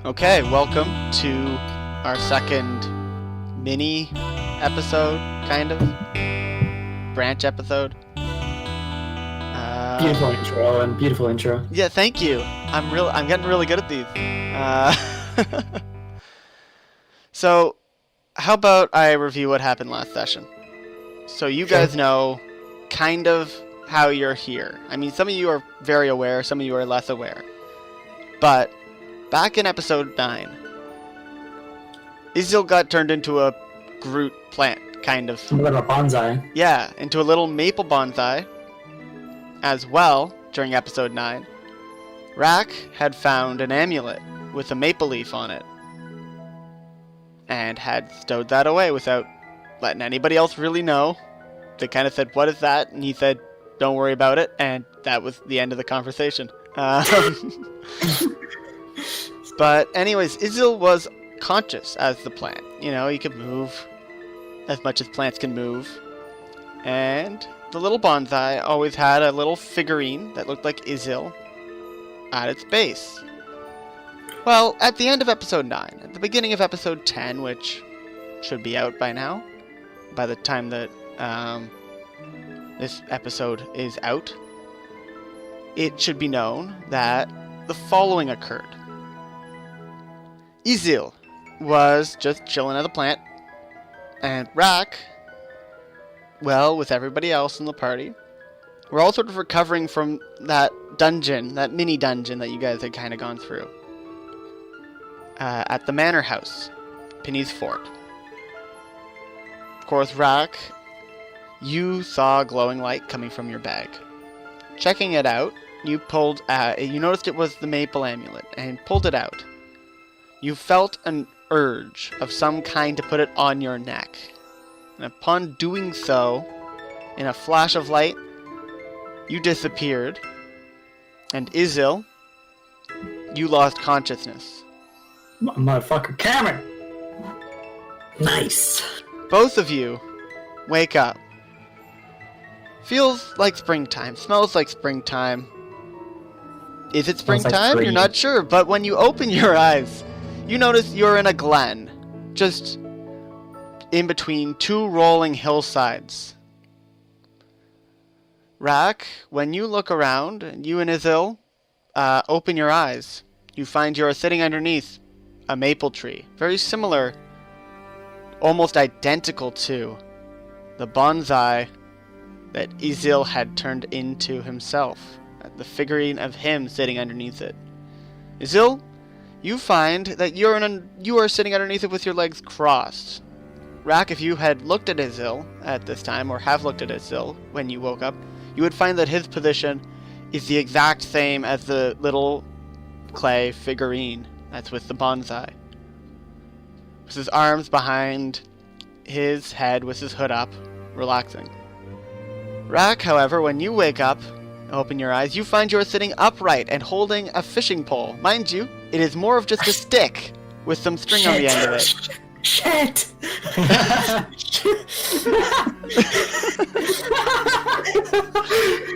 Okay, welcome to our second mini episode, kind of branch episode. Beautiful intro, Owen. Beautiful intro. Yeah, thank you. I'm getting really good at these. So, how about I review what happened last session? So you guys know kind of how you're here. I mean, some of you are very aware, some of you are less aware. But back in episode 9, Isil got turned into a Groot plant, kind of. A little bonsai. Yeah, into a little maple bonsai. As well, during episode 9, Rak had found an amulet with a maple leaf on it. And had stowed that away without letting anybody else really know. They kind of said, "What is that?" And he said, "Don't worry about it." And that was the end of the conversation. But anyways, Isil was conscious as the plant. You know, he could move as much as plants can move. And the little bonsai always had a little figurine that looked like Isil at its base. Well, at the end of episode 9, at the beginning of episode 10, which should be out by now, by the time that this episode is out, it should be known that the following occurred. Isil was just chilling at the plant, and Rak, well, with everybody else in the party, we're all sort of recovering from that dungeon, that mini dungeon that you guys had kind of gone through. At the manor house, Penny's Fort. Of course, Rak, you saw a glowing light coming from your bag. Checking it out, you noticed it was the maple amulet, and pulled it out. You felt an urge of some kind to put it on your neck. And upon doing so, in a flash of light, you disappeared. And Isil, you lost consciousness. Motherfucker Cameron! Nice. Both of you wake up. Feels like springtime. Smells like springtime. Is it springtime? You're not sure. But when you open your eyes, you notice you're in a glen. Just in between two rolling hillsides. Rak, when you look around, and you and Isil open your eyes, you find you're sitting underneath a maple tree. Very similar, almost identical to the bonsai that Isil had turned into himself. The figurine of him sitting underneath it. Isil, you find that you are sitting underneath it with your legs crossed. Rak, if you had looked at Isil at this time, or have looked at Isil when you woke up, you would find that his position is the exact same as the little clay figurine that's with the bonsai. With his arms behind his head, with his hood up, relaxing. Rak, however, when you wake up, open your eyes, you find you are sitting upright and holding a fishing pole. Mind you, it is more of just a stick with some string on the end of it. Shit!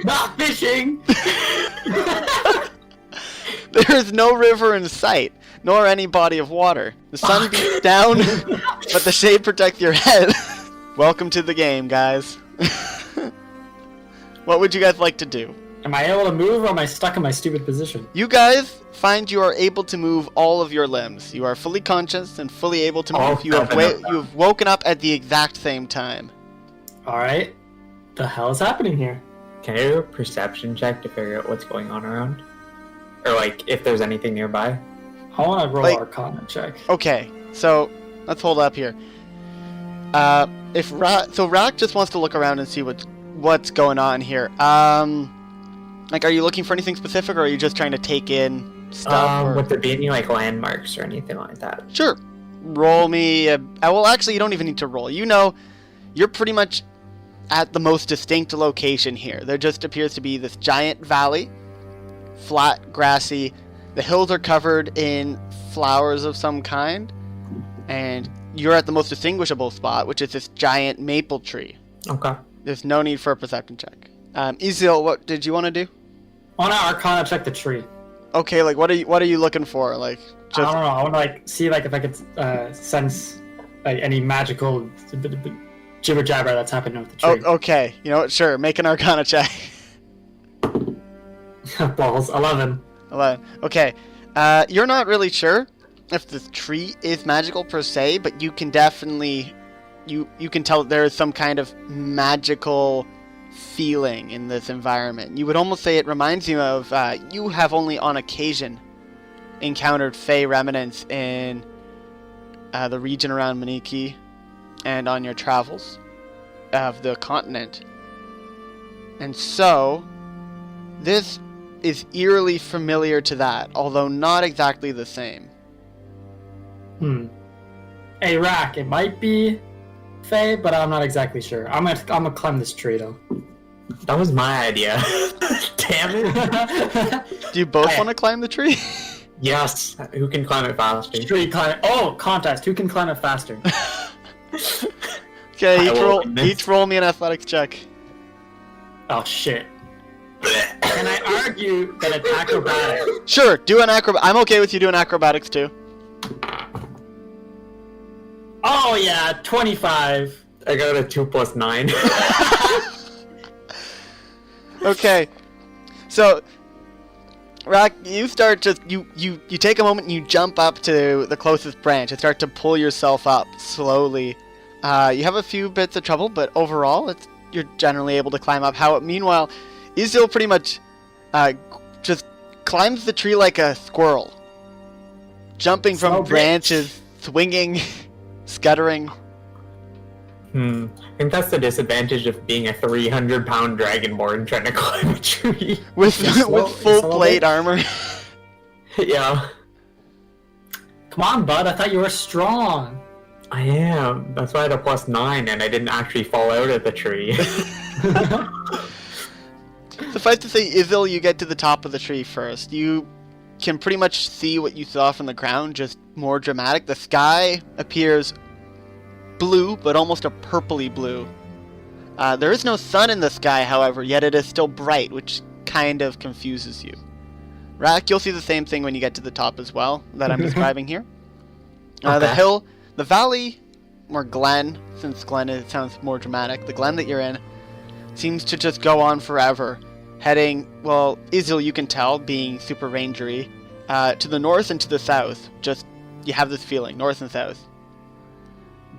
Not fishing! There is no river in sight, nor any body of water. The sun beats down, but the shade protects your head. Welcome to the game, guys. What would you guys like to do? Am I able to move, or am I stuck in my stupid position? You guys find you are able to move all of your limbs. You are fully conscious and fully able to move. You have woken up at the exact same time. Alright. The hell is happening here? Can I do a perception check to figure out what's going on around? Or, like, if there's anything nearby? I want to roll Arcana check. Okay, so let's hold up here. Rak just wants to look around and see what's going on here. Like, are you looking for anything specific, or are you just trying to take in stuff? Would there be any, like, landmarks or anything like that? Sure. Roll me well, actually, you don't even need to roll. You know, you're pretty much at the most distinct location here. There just appears to be this giant valley, flat, grassy. The hills are covered in flowers of some kind, and you're at the most distinguishable spot, which is this giant maple tree. Okay. There's no need for a perception check. Isil, what did you want to do? I want to Arcana check the tree. Okay, like what are you looking for? Like I don't know. I want to like see like if I could sense like any magical jibber jabber that's happening with the tree. Oh, okay. You know what? Sure. Make an Arcana check. Balls. 11. 11. Okay. You're not really sure if the tree is magical per se, but you can definitely you can tell that there is some kind of magical feeling in this environment. You would almost say it reminds you of you have only on occasion encountered Fey remnants in the region around Maniki and on your travels of the continent. And so this is eerily familiar to that, although not exactly the same. Hey, Rak, it might be Faye, but I'm not exactly sure. I'm gonna climb this tree though. That was my idea. Damn it. Do you both want to climb the tree? Yes. Who can climb it faster? Tree climb. Oh, contest. Who can climb it faster? Okay, each roll me an athletics check. Oh shit. Can I argue that it's acrobatics? Sure, do an I'm okay with you doing acrobatics too. Oh yeah, 25. I got a 2 + 9. Okay, so Rak, you start to you take a moment and you jump up to the closest branch and start to pull yourself up slowly. You have a few bits of trouble, but overall, you're generally able to climb up. Meanwhile, Isil pretty much just climbs the tree like a squirrel, jumping from branches, swinging, scuttering. I think that's the disadvantage of being a 300-pound dragonborn trying to climb a tree. With full plate armor. Yeah. Come on, bud. I thought you were strong. I am. That's why I had a +9 and I didn't actually fall out of the tree. Suffice to say, Isil, you get to the top of the tree first. You can pretty much see what you saw from the ground, just more dramatic. The sky appears blue, but almost a purpley blue. There is no sun in the sky, however, yet it is still bright, which kind of confuses you. Rak, you'll see the same thing when you get to the top as well, that I'm describing here. Okay. The valley, or glen, since glen sounds more dramatic, the glen that you're in seems to just go on forever, heading, well, Isil, you can tell, being super rangery, to the north and to the south. Just, you have this feeling, north and south.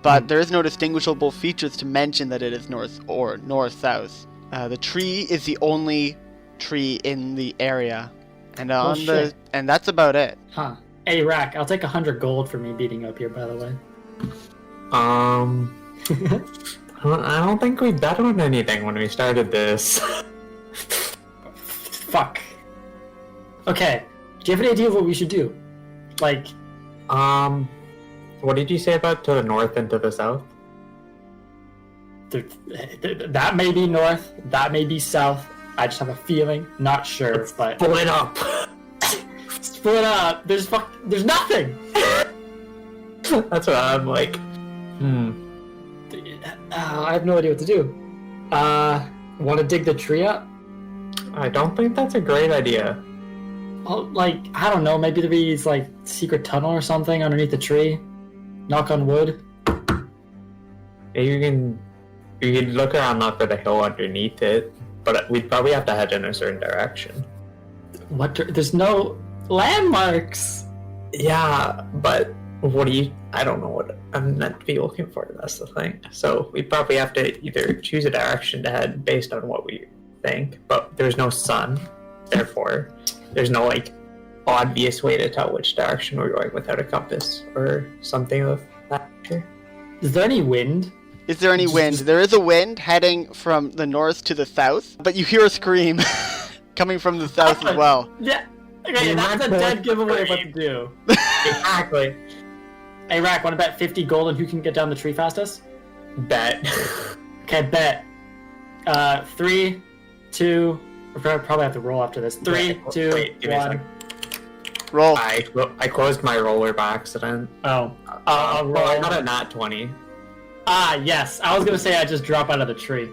But there is no distinguishable features to mention that it is north or north-south. The tree is the only tree in the area, and and that's about it. Huh. Hey, Rak, I'll take 100 gold for me beating up here, by the way. I don't think we bet on anything when we started this. Fuck. Okay. Do you have any idea of what we should do? Like, what did you say about to the north and to the south? that may be north, that may be south. I just have a feeling, not sure, but Split up. split up. There's nothing. That's what I'm like. I have no idea what to do. Want to dig the tree up? I don't think that's a great idea. Oh, like, I don't know, maybe there's like secret tunnel or something underneath the tree. Knock on wood. You can look around not for the hill underneath it, but we'd probably have to head in a certain direction. What? There's no landmarks. Yeah, but I don't know what I'm meant to be looking for, that's the thing. So we'd probably have to either choose a direction to head based on what we think, but there's no sun, therefore there's no like obvious way to tell which direction we're going without a compass or something of that nature. Is there any wind? Is there any wind? There is a wind heading from the north to the south, but you hear a scream coming from the south as well. Yeah. Okay, that's a dead giveaway of what to do. Exactly. Hey, Rak, want to bet 50 gold on who can get down the tree fastest? Bet. Okay, bet. 3, 2... We'll probably have to roll after this. 3, 2, Wait, give me a 1. sec. Roll. I closed my roller by accident. Oh. Well, roll. I got a nat 20. Ah, yes. I was going to say I just drop out of the tree.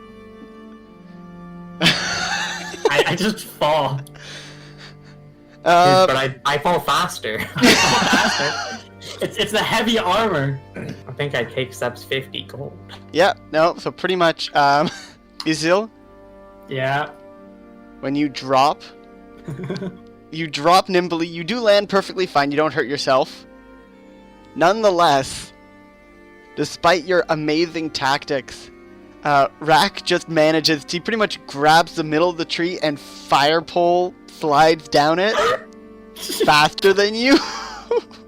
I just fall. But I fall faster. It's the heavy armor. I think I take steps 50 gold. Yeah, no, so pretty much, Isil, Yeah. when you drop nimbly, you do land perfectly fine, you don't hurt yourself. Nonetheless, despite your amazing tactics, Rak just manages to pretty much grabs the middle of the tree and fire pole slides down it faster than you.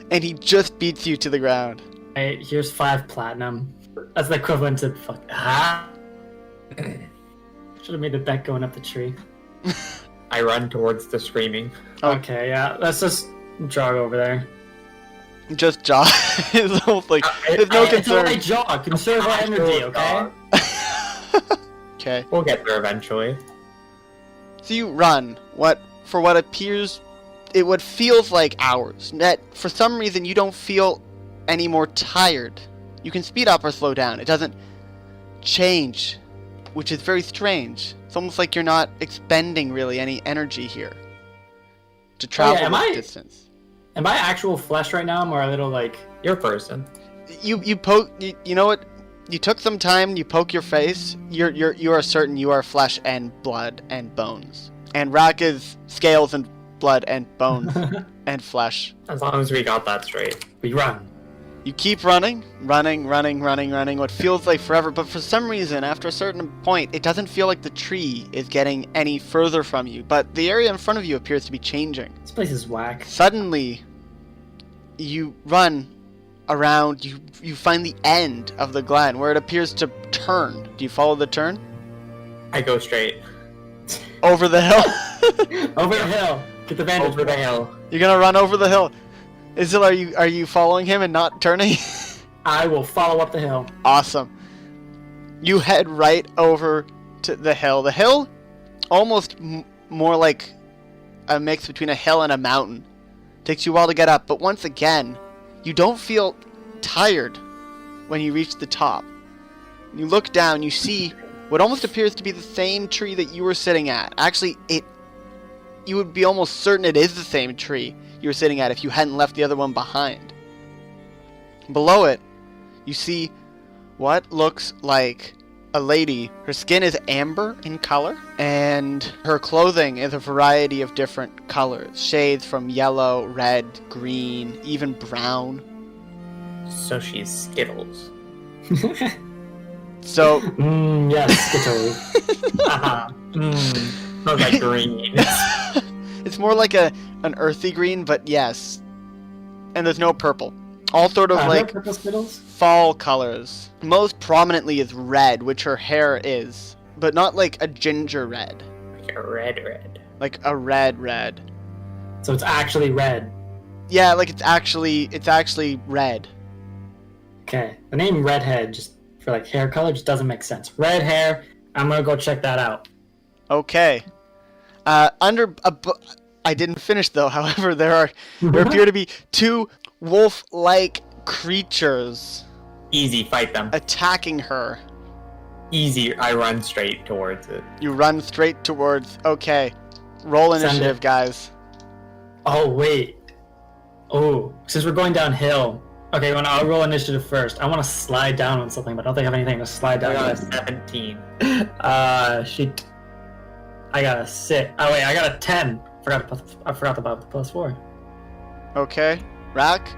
And he just beats you to the ground. Hey, here's 5 platinum. That's the equivalent to fuck. Should have made the bet going up the tree. I run towards the screaming. Okay, yeah. Let's just jog over there. Just jog. It's almost like there's no concern. It's jog. Conserve our energy, okay? Okay. We'll get there eventually. So you run what appears, what feels like hours. That for some reason you don't feel any more tired. You can speed up or slow down. It doesn't change, which is very strange. It's almost like you're not expending really any energy here to travel this distance. Am I actual flesh right now? I'm more a little like You're a person. You know what? You took some time. You poke your face. You are certain you are flesh and blood and bones. And Rak is scales and blood and bones and flesh. As long as we got that straight. we run. You keep running, what feels like forever, but for some reason, after a certain point, it doesn't feel like the tree is getting any further from you, but the area in front of you appears to be changing. This place is whack. Suddenly, you run around, you find the end of the glen, where it appears to turn. Do you follow the turn? I go straight. Over the hill? Over the hill. Get the vantage. Over the hill. You're gonna run over the hill. Isil, are you following him and not turning? I will follow up the hill. Awesome. You head right over to the hill. The hill, almost more like a mix between a hill and a mountain. Takes you a while to get up, but once again, you don't feel tired when you reach the top. You look down, you see what almost appears to be the same tree that you were sitting at. Actually, you would be almost certain it is the same tree you were sitting at if you hadn't left the other one behind. Below it, you see what looks like a lady. Her skin is amber in color, and her clothing is a variety of different colors. Shades from yellow, red, green, even brown. So she's Skittles. So, yes, Skittles. Smells like green. it's more like an earthy green, but yes. And there's no purple. All sort of like purple Skittles? fall colors. Most prominently is red, which her hair is, but not like a ginger red. Like a red. Like a red. So it's actually red. Yeah, like it's actually red. Okay. The name Redhead, just for like hair color, just doesn't make sense. Red hair. I'm gonna go check that out. Okay. I didn't finish though. However, there appear to be 2 wolf-like creatures Easy, fight them. attacking her. Easy, I run straight towards it. You run straight towards. Okay, roll Send initiative, it. guys. Oh wait. Oh, since we're going downhill. Okay, I'll roll initiative first. I want to slide down on something, but I don't think I have anything to slide I down. got a with. 17. Shit. I got a 6. Oh wait, I got a 10. I forgot about the +4. Okay, Rak,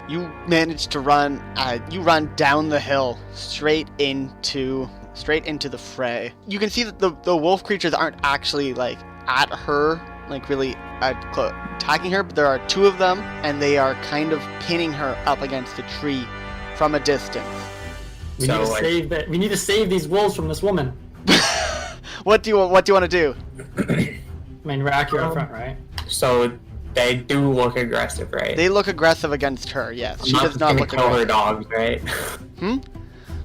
you managed to run. You run down the hill straight into the fray. You can see that the wolf creatures aren't actually like at her, like really attacking her, but there are 2 of them, and they are kind of pinning her up against a tree from a distance. We need to save these wolves from this woman. What do you want to do? I mean, Rak, you're up front, right? So they do look aggressive, right? They look aggressive against her. Yes, she does not look kill her aggressive. dogs, right?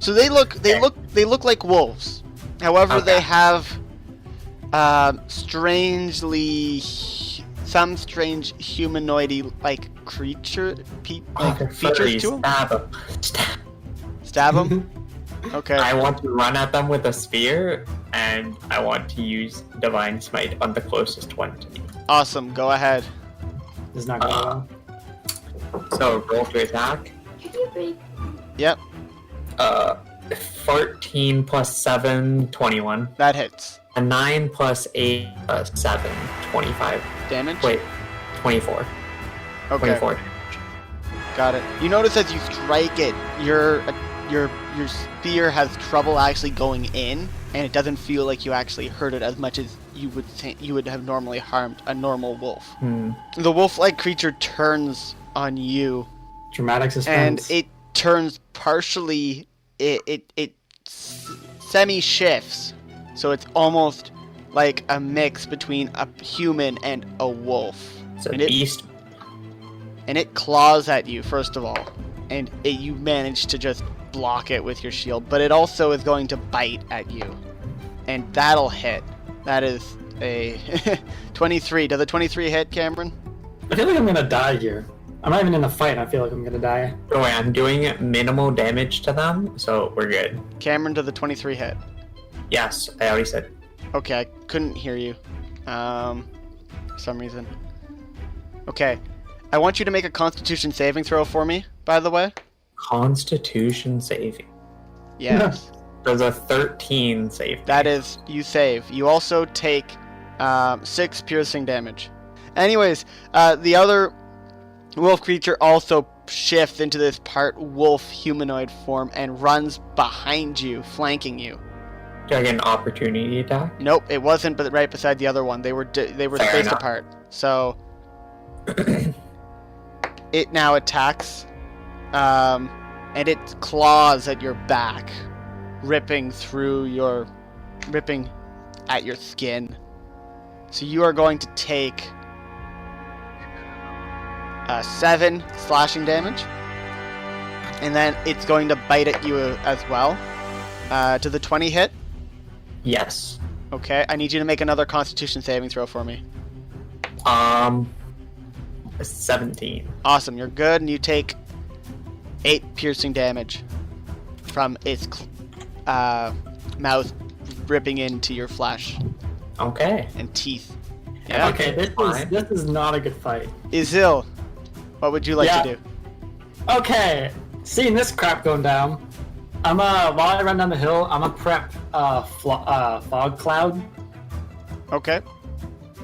So they look like wolves. However, Okay. they have some strange humanoid-y like creature features to them. Stab them. Okay. I want to run at them with a spear, and I want to use Divine Smite on the closest one to me. Awesome. Go ahead. This is not going well. So roll to attack. Yep, 14 plus 7, 21. that hits. A 9 plus 8 plus 7, 25. Damage? Wait, 24. Okay, 24. got it. You notice as you strike it, your spear has trouble actually going in, and it doesn't feel like you actually hurt it as much as you would have normally harmed a normal wolf. The wolf-like creature turns on you, Dramatic and suspense. it turns partially. It semi-shifts, so it's almost like a mix between a human and a wolf. It's a And it- beast. And it claws at you, first of all. And you manage to just block it with your shield. But it also is going to bite at you. And that'll hit. That is a 23. Does a 23 hit, Cameron? I feel like I'm gonna die here. I'm not even in a fight. I feel like I'm gonna die. Oh, wait, I'm doing minimal damage to them, so we're good. Cameron, does the 23 hit? Yes, I already said. Okay, I couldn't hear you. For some reason. Okay. I want you to make a Constitution saving throw for me, by the way. Constitution saving. Yes. There's a 13 save. That is, you save. You also take 6 piercing damage. Anyways, the other wolf creature also shifts into this part wolf humanoid form and runs behind you, flanking you. Do I get an opportunity attack? Nope, it wasn't, but right beside the other one. They were Fair spaced enough. apart. So it now attacks, and it claws at your back, ripping at your skin. So you are going to take 7 slashing damage, and then it's going to bite at you as well. To the 20 hit. Yes. Okay, I need you to make another Constitution saving throw for me. 17. Awesome, you're good, and you take 8 piercing damage from its mouth ripping into your flesh Okay. and teeth. Yeah. Okay, this is not a good fight. Isil, what would you like Yeah. to do? Okay, seeing this crap going down, while I run down the hill, I'm gonna prep fog cloud. Okay.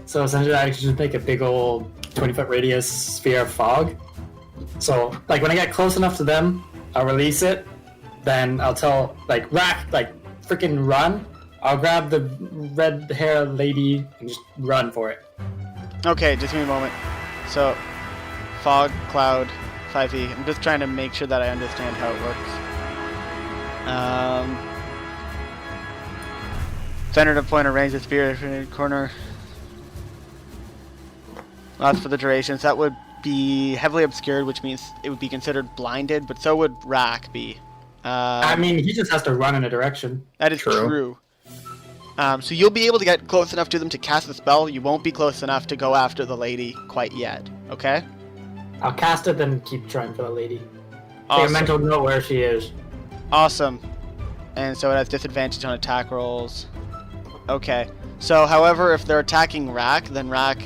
So essentially, I can just make a big old 20-foot radius sphere of fog. So, like, when I get close enough to them, I'll release it. Then I'll tell, like, Rak, like, freaking run. I'll grab the red hair lady and just run for it. Okay, just give me a moment. So, fog, cloud, 5e. I'm just trying to make sure that I understand how it works. Center to point a range of spear in the corner. That's for the duration. So that would be heavily obscured, which means it would be considered blinded, but so would Rak be. I mean, he just has to run in a direction. That is true. So you'll be able to get close enough to them to cast the spell. You won't be close enough to go after the lady quite yet. Okay? I'll cast it, then keep trying for the lady. Take a Awesome. mental note where she is. Awesome. And so it has disadvantage on attack rolls. Okay. So, however, if they're attacking Rak, then Rak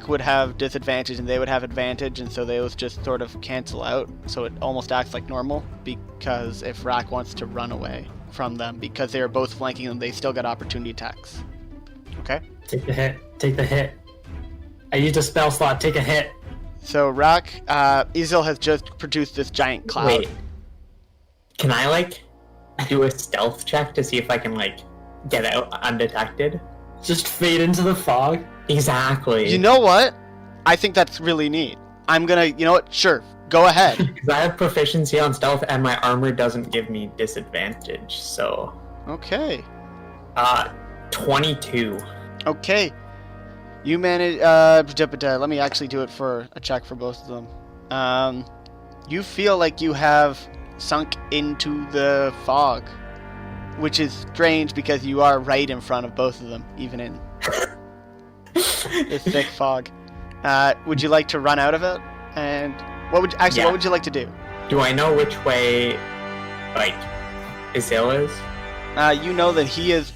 would have disadvantage and they would have advantage, and so those just sort of cancel out. So it almost acts like normal, because if Rak wants to run away from them, because they are both flanking them, they still get opportunity attacks. Okay? Take the hit. Take the hit. I used a spell slot. Take a hit. So Rak, Isil has just produced this giant cloud. Wait. Can I, like, do a stealth check to see if I can, like, get out undetected? Just fade into the fog. Exactly. You know what? I think that's really neat. I'm gonna, you know what? Sure, go ahead. Because I have proficiency on stealth and my armor doesn't give me disadvantage, so... Okay. 22. Okay. You manage. Let me actually do it for a check for both of them. You feel like you have sunk into the fog, which is strange because you are right in front of both of them, even in this thick fog. Would you like to run out of it? And what would you like to do? Do I know which way, like, Isil is? You know that he is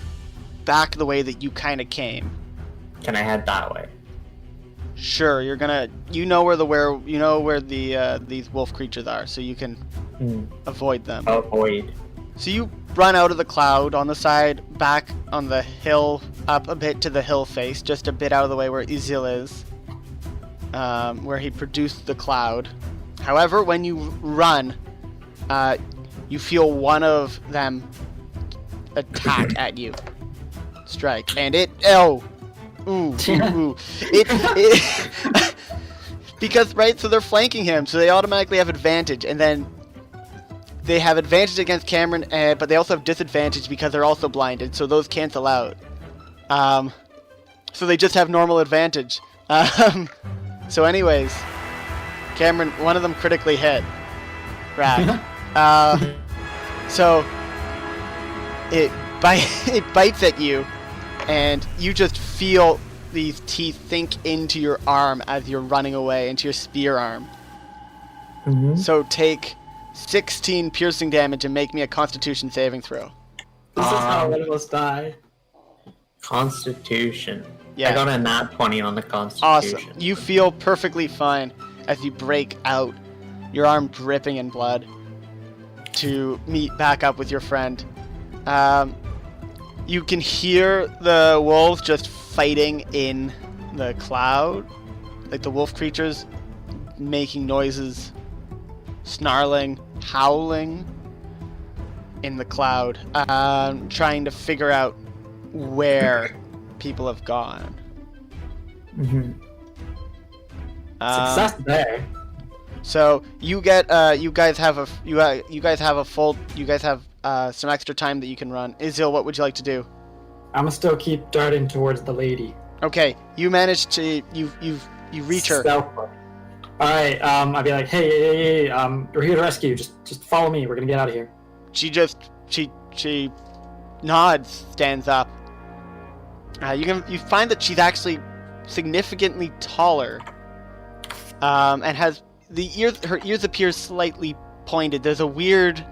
back the way that you kind of came. Can I head that way? Sure, you're gonna. You know where the these wolf creatures are, so you can avoid them. Avoid. So you run out of the cloud on the side, back on the hill, up a bit to the hill face, just a bit out of the way where Isil is, where he produced the cloud. However, when you run, you feel one of them attack at you. Strike. And it... Oh! Ooh, ooh. It because, right, so they're flanking him, so they automatically have advantage, and then they have advantage against Cameron, but they also have disadvantage because they're also blinded, so those cancel out. So they just have normal advantage. So anyways, Cameron, one of them critically hit. Rak. So it bites at you, and you just feel these teeth sink into your arm as you're running away, into your spear arm. So take 16 piercing damage and make me a Constitution saving throw. This is how one of us die. Constitution. Yeah. I got a nat 20 on the Constitution. Awesome. You feel perfectly fine as you break out, your arm dripping in blood, to meet back up with your friend. You can hear the wolves just fighting in the cloud, like the wolf creatures making noises, snarling, howling in the cloud, trying to figure out where people have gone. Success there. So you get you guys have some extra time that you can run. Isil, what would you like to do? I'm gonna still keep darting towards the lady. Okay, you managed to you reach her. All right. I'd be like, hey, we're here to rescue you. Just follow me. We're gonna get out of here. She nods, stands up. You find that she's actually significantly taller, and has her ears appear slightly pointed. There's a weird.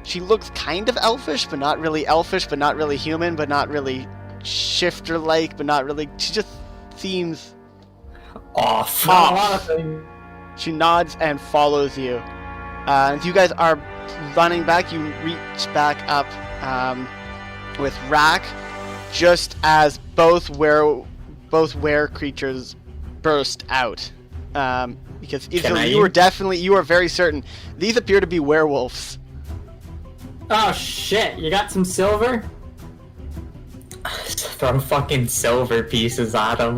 She looks kind of elfish, but not really elfish, but not really human, but not really shifter-like, but not really. She just seems off. Not a lot of things. She nods and follows you. As you guys are running back, you reach back up with Rak, just as both were creatures burst out. Because you are very certain these appear to be werewolves. Oh shit! You got some silver? Throw fucking silver pieces at them.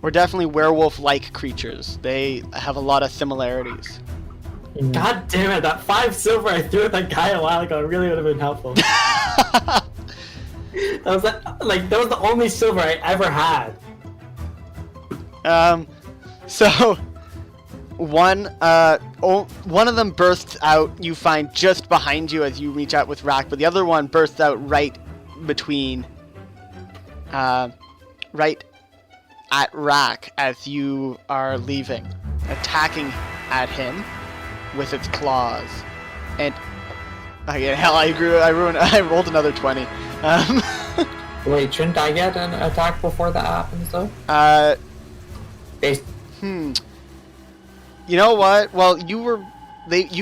We're definitely werewolf-like creatures. They have a lot of similarities. God damn it! That 5 silver I threw at that guy a while ago really would have been helpful. That was the only silver I ever had. So one of them bursts out. You find just behind you as you reach out with Rak, but the other one bursts out right between, right at Rak as you are leaving, attacking at him with its claws. And I rolled another 20. Wait, shouldn't I get an attack before that happens though? You know what? Well, you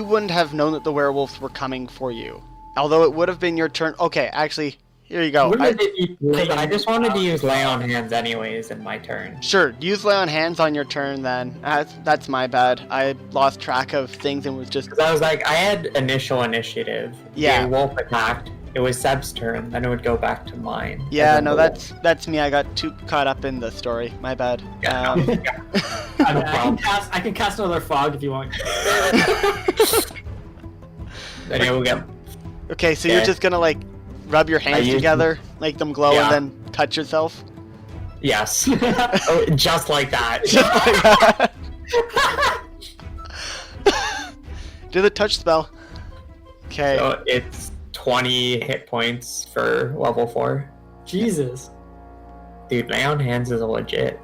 wouldn't have known that the werewolves were coming for you. Although it would have been your turn. Okay, actually, here you go. I just wanted to use lay on hands anyways in my turn. Sure, use lay on hands on your turn then. That's my bad. I lost track of things and was just... I was like, I had initial initiative. Yeah. The wolf attacked. It was Seb's turn, then it would go back to mine. Yeah, no, that's me. I got too caught up in the story. My bad. I can cast another fog if you want. Then you'll get... Okay, so you're just gonna like rub your hands together, make them glow, and then touch yourself? Yes. Just like that. Just like that. Do the touch spell. Okay. So it's 20 hit points for level 4. Jesus. Dude, lay on hands is legit.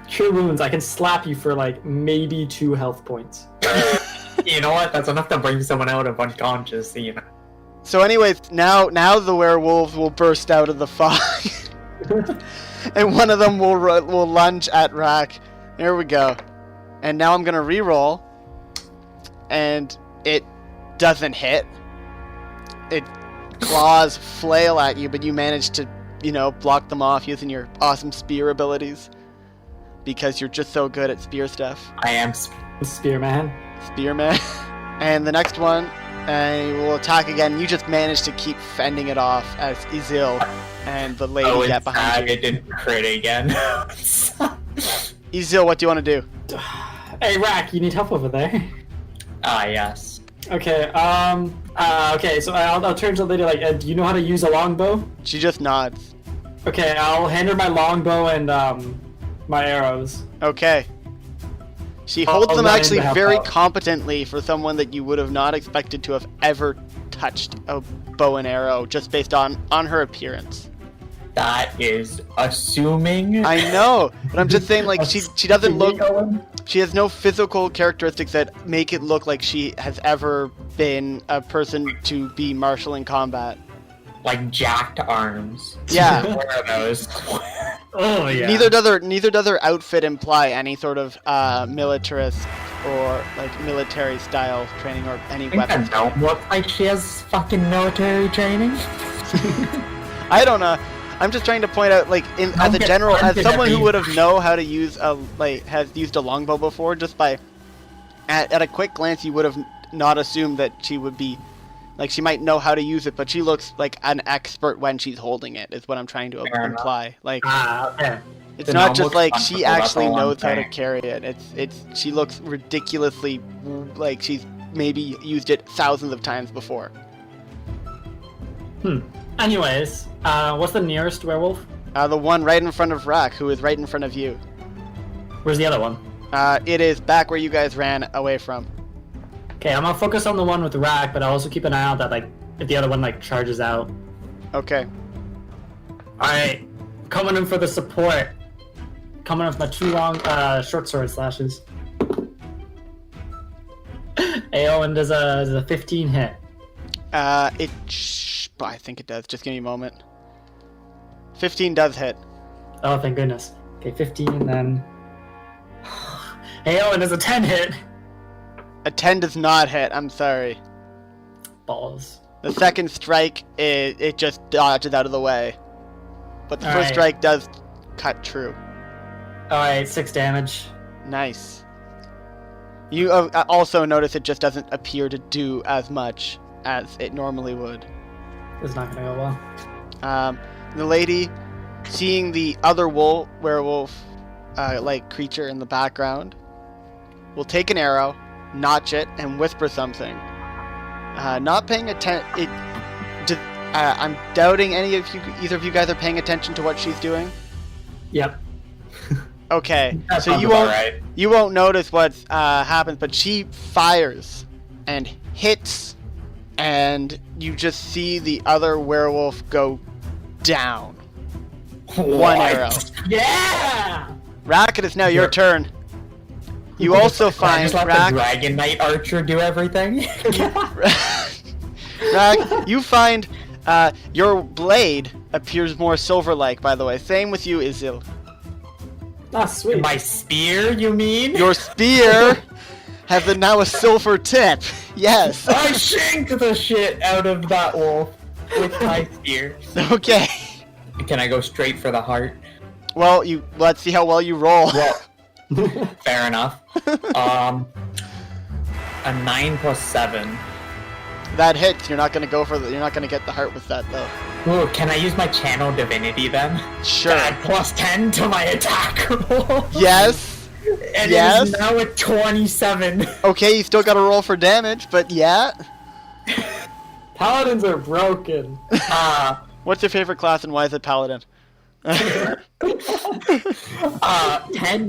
Cure wounds, I can slap you for like maybe 2 health points. You know what? That's enough to bring someone out of unconscious, you know. So anyways, now the werewolves will burst out of the fog. and one of them will lunge at Rak. There we go. And now I'm gonna re-roll, and it doesn't hit. It claws flail at you, but you manage to, block them off using your awesome spear abilities. Because you're just so good at spear stuff. I am Spearman. Spearman. And the next one will attack again. You just managed to keep fending it off as Isil and the lady get behind you. It didn't crit again. Isil, what do you want to do? Hey, Rak, you need help over there. Yes. Okay, okay, so I'll turn to the lady, do you know how to use a longbow? She just nods. Okay, I'll hand her my longbow and, my arrows. Okay. She I'll holds them run in actually to help very out. competently for someone that you would have not expected to have ever touched a bow and arrow just based on her appearance. That is assuming. I know, but I'm just saying, like, she doesn't look... She has no physical characteristics that make it look like she has ever been a person to be martial in combat. Like jacked arms. Yeah. Where are those? Oh, yeah. Neither does her outfit imply any sort of militarist or like military style training or any I think weapons. that don't look like she has fucking military training. I don't know. I'm just trying to point out, like, as a get general, as started someone at who me. would have know how to use has used a longbow before, just by at a quick glance, you would have not assumed that she would be, like, she might know how to use it, but she looks like an expert when she's holding it. Is what I'm trying to Fair imply. Like, Okay. it's The not normal just like she comfortable, that's actually all I'm knows how to saying. carry it. It's she looks ridiculously like she's maybe used it thousands of times before. Anyways, what's the nearest werewolf? The one right in front of Rak, who is right in front of you. Where's the other one? It is back where you guys ran away from. Okay, I'm gonna focus on the one with Rak, but I'll also keep an eye out that, like, if the other one, like, charges out. Okay. Alright, coming in for the support. Coming in with my 2 long, short sword slashes. AO, and does a 15 hit. I think it does. Just give me a moment. 15 does hit. Oh, thank goodness. Okay, 15, and then... AO, and does a 10 hit. A 10 does not hit. I'm sorry. Balls. The second strike, it just dodges out of the way. But the first Alright. strike does cut true. Alright, 6 damage. Nice. You also notice it just doesn't appear to do as much as it normally would. This is not gonna go well. The lady, seeing the other werewolf like creature in the background, will take an arrow, notch it, and whisper something. Not paying attention. I'm doubting either of you guys are paying attention to what she's doing. Yep. Okay, That so sounds you about won't right. you won't notice what happens, but she fires and hits, and you just see the other werewolf go down. One What? arrow. Yeah! Rak, it is now your turn. You also Can I find just let the Rak. Dragon Knight Archer do everything? Rak, you find your blade appears more silver-like. By the way, same with you, Isil. Ah, sweet. My spear, you mean? Your spear has now a silver tip. Yes. I shanked the shit out of that wolf with my spear. Okay. Can I go straight for the heart? Well, let's see how well you roll. Well, fair enough. A 9 plus 7. That hits. You're not gonna You're not gonna get the heart with that though. Ooh, can I use my channel divinity then? Sure. Add plus 10 to my attack roll. Yes. And Yes. it is now at 27. Okay, you still gotta roll for damage, but yeah. Paladins are broken. What's your favorite class and why is it paladin? 10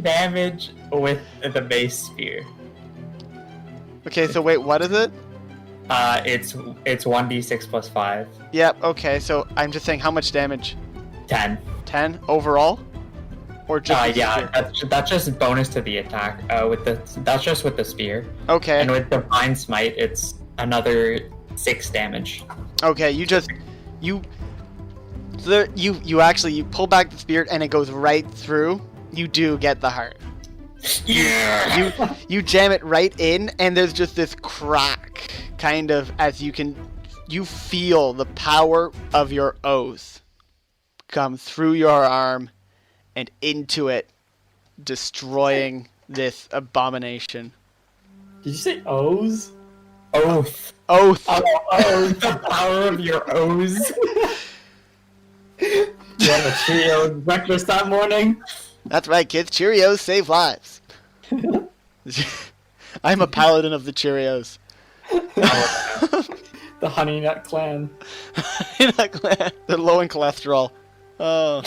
damage with the base spear. Okay, so wait, what is it? It's 1d6 plus 5. Yep. Okay, so I'm just saying how much damage? 10. 10 overall, or just with the Yeah, spear? that's just bonus to the attack. That's just with the spear. Okay. And with Divine Smite, it's another 6 damage. Okay, you So there, you pull back the spear and it goes right through. You do get the heart. Yeah. You jam it right in, and there's just this crack, kind of, as you feel the power of your oath come through your arm and into it, destroying this abomination. Did you say O's? Oath. Oath. Oh, The power of your O's. you had a Cheerio breakfast that morning? That's right, kids. Cheerios save lives. I'm a paladin of the Cheerios. The Honey Nut Clan. They're low in cholesterol. Oh.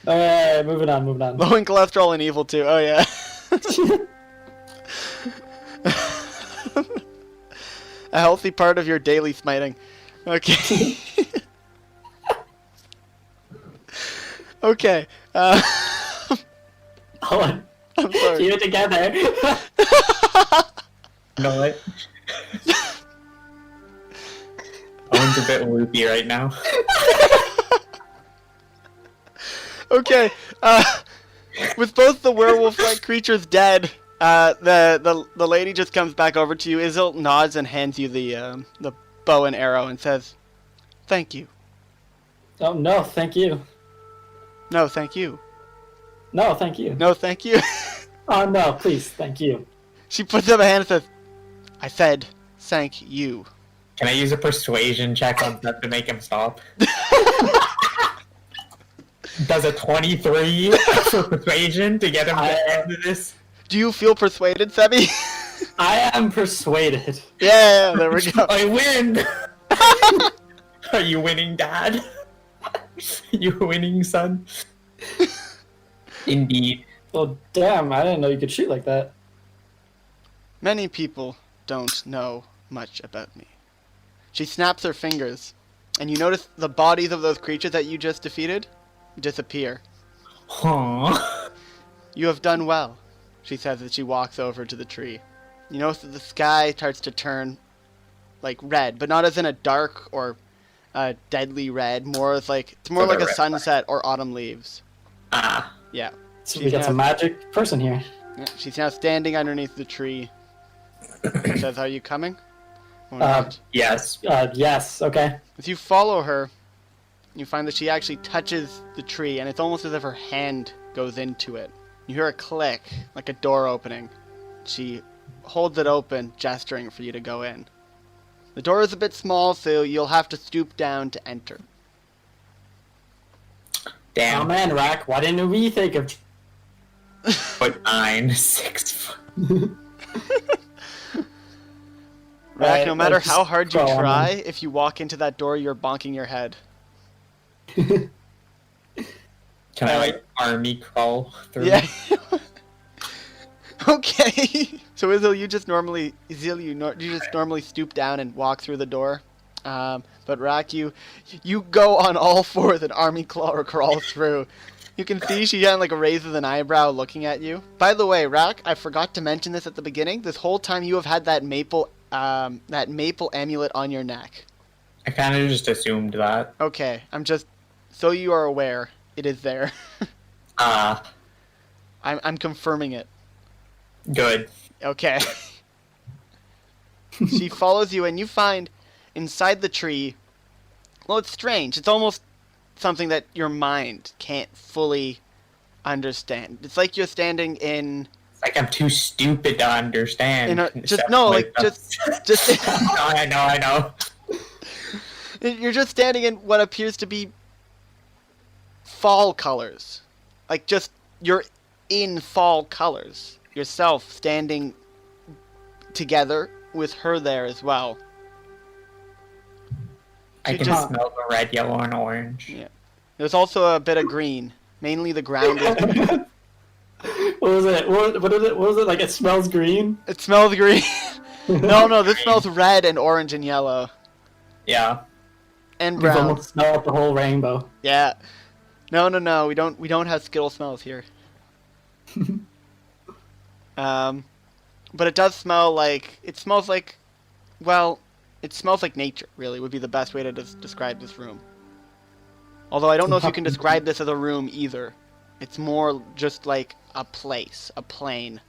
Alright, moving on. Low in cholesterol and evil too. Oh yeah. A healthy part of your daily smiting. Okay. Okay. Hold on. I'm sorry. Keep it together. No, what? Owen's a bit loopy right now. Okay. With both the werewolf-like creatures dead, the lady just comes back over to you. Isil nods and hands you the bow and arrow and says, "Thank you." Oh, no, thank you. No, thank you. No, thank you. No, thank you. Oh, no, please, thank you. She puts up a hand and says, "I said, thank you." Can I use a persuasion check on Seth to make him stop? Does a 23 for persuasion to get him to end this? Do you feel persuaded, Sebi? I am persuaded. Yeah, there we go. I win! Are you winning, Dad? You winning, son? Indeed. Well, damn, I didn't know you could shoot like that. Many people don't know much about me. She snaps her fingers, and you notice the bodies of those creatures that you just defeated disappear. Huh. You have done well, she says as she walks over to the tree. You notice that the sky starts to turn like red, but not as in a dark or a deadly red, more as like it's more So like the a red sunset or autumn leaves. Ah. Yeah. So we got some magic person here. Yeah, she's now standing underneath the tree. She says, "Are you coming?" Or not? Yes. Yes, okay. As you follow her, you find that she actually touches the tree, and it's almost as if her hand goes into it. You hear a click, like a door opening. She holds it open, gesturing for you to go in. The door is a bit small, so you'll have to stoop down to enter. Oh Damn. man, Rak, why didn't we think of... 9, 6 foot. Rak, no matter let's how hard you crawl on try, in. if you walk into that door, you're bonking your head. Can I like army crawl through? Yeah. Okay. So Isil, you just normally stoop down and walk through the door. But Rak, you go on all fours and army claw or crawl through. You can see she kind of like raises an eyebrow looking at you. By the way, Rak, I forgot to mention this at the beginning. This whole time you have had that maple amulet on your neck. I kind of just assumed that. Okay, I'm just so you are aware it is there. I'm confirming it. Good. Okay. She follows you, and you find inside the tree. Well, it's strange. It's almost something that your mind can't fully understand. It's like you're standing in. It's like I'm too stupid to understand. Just I know. You're just standing in what appears to be fall colors. Like just you're in fall colors. Yourself standing together with her there as well. I can just- smell the red, yellow, and orange. Yeah. There's also a bit of green. Mainly the ground is green. What was it? What is it? What was it? Like it smells green? It smells green. No, this smells red and orange and yellow. Yeah. And We've brown. almost smelled the whole rainbow. Yeah. No. We don't have Skittle smells here. But it does smell like it smells like nature. Really, would be the best way to describe this room. Although I don't know if you can describe this as a room either. It's more just like a place, a plane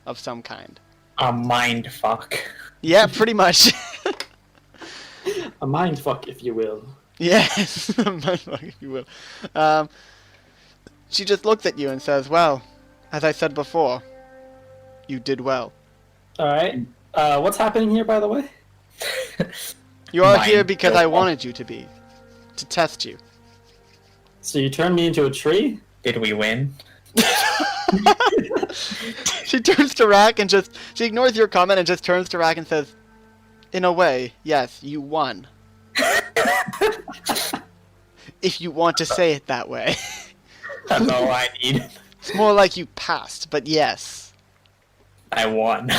of some kind. A mind fuck. Yeah, pretty much. A mind fuck, if you will. Yes, if you will. She just looks at you and says, well, as I said before, you did well. Alright. What's happening here, by the way? You are Mind here because I fuck. wanted you to be. To test you. So you turned me into a tree? Did we win? She turns to Rak and she ignores your comment and just turns to Rak and says, in a way, yes, you won. If you want to say it that way. That's all I need. It's more like you passed, but yes. I won.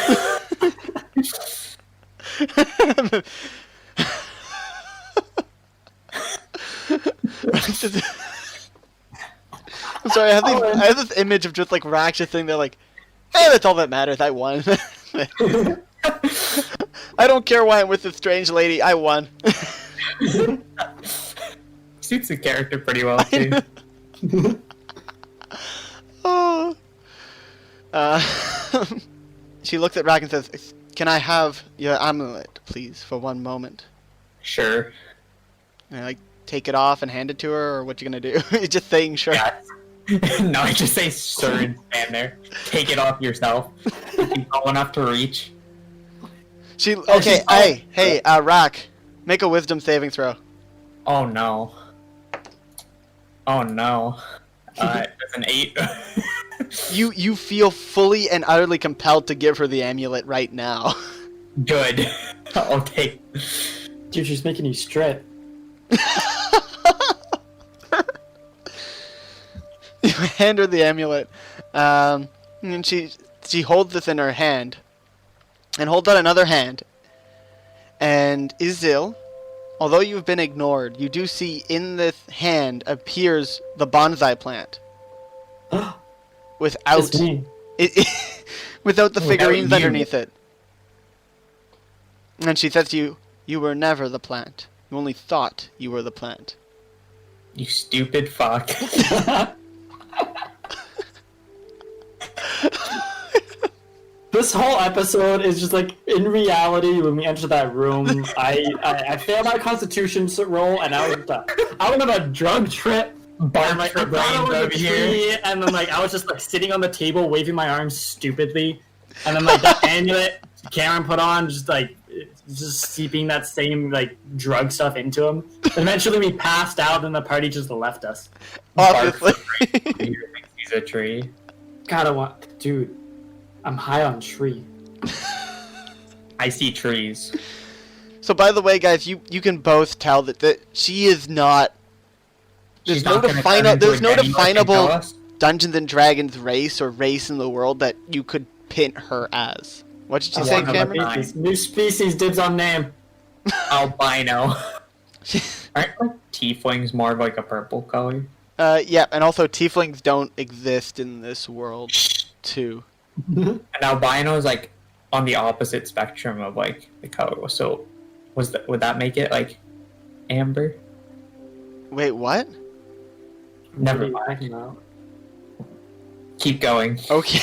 I'm sorry, I have this image of just like Rak just sitting there like, hey, that's all that matters, I won. I don't care why I'm with this strange lady, I won. Suits the character pretty well, too. Oh. She looks at Rak and says, can I have your amulet, please, for one moment? Sure. And I like take it off and hand it to her, or what you gonna do? You're just saying sure. Yeah. No, I just say sir and stand there. Take it off yourself. You're tall enough to reach. Okay, hey, Rak, make a wisdom saving throw. Oh no. Oh no. It's an 8. You feel fully and utterly compelled to give her the amulet right now. Good. I'll take. Dude, she's making you strip. You hand her the amulet, and she holds this in her hand, and holds out another hand. And Isil, although you've been ignored, you do see in this hand appears the bonsai plant. Without It's me. without the Without figurines you. underneath it. And she says to you, you were never the plant. You only thought you were the plant. You stupid fuck. This whole episode is just like, in reality, when we enter that room, I failed my constitution roll, and I was on a drug trip. Bark And like, for I thought I brains was a over here. tree, and then like I was just like sitting on the table, waving my arms stupidly, and then like that amulet Cameron put on, just seeping that same like drug stuff into him. Eventually, we passed out, and the party just left us. Obviously. He thinks he's a tree. Dude, I'm high on tree. I see trees. So by the way, guys, you can both tell that she is not. There's She's no not gonna turn into there's a no Denny like and kill definable us. Dungeons and Dragons race or race in the world that you could pin her as. What did you I say, want her to Cameron? be- New species, dibs on name. Albino. Aren't like tieflings more of like a purple color? Yeah, and also tieflings don't exist in this world, too. An albino is like on the opposite spectrum of like the color. So, would that make it like amber? Wait, what? Never What are you mind. talking about? Keep going. Okay.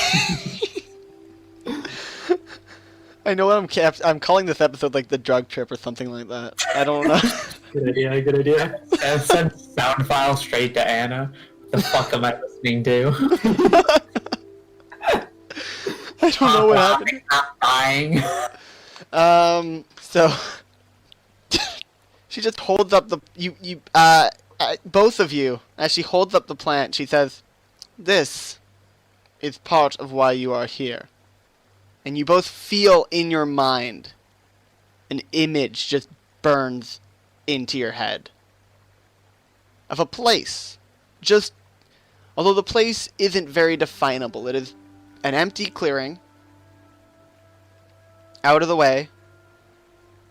I know what I'm calling this episode like the drug trip or something like that. I don't know. Good idea. Good idea. I sent sound file straight to Anna. What the fuck am I listening to? I don't know what happened. Not dying. So she just holds up the both of you as she holds up the plant. She says, "This is part of why you are here." And you both feel in your mind an image just burns into your head of a place. Just although the place isn't very definable, it is an empty clearing out of the way,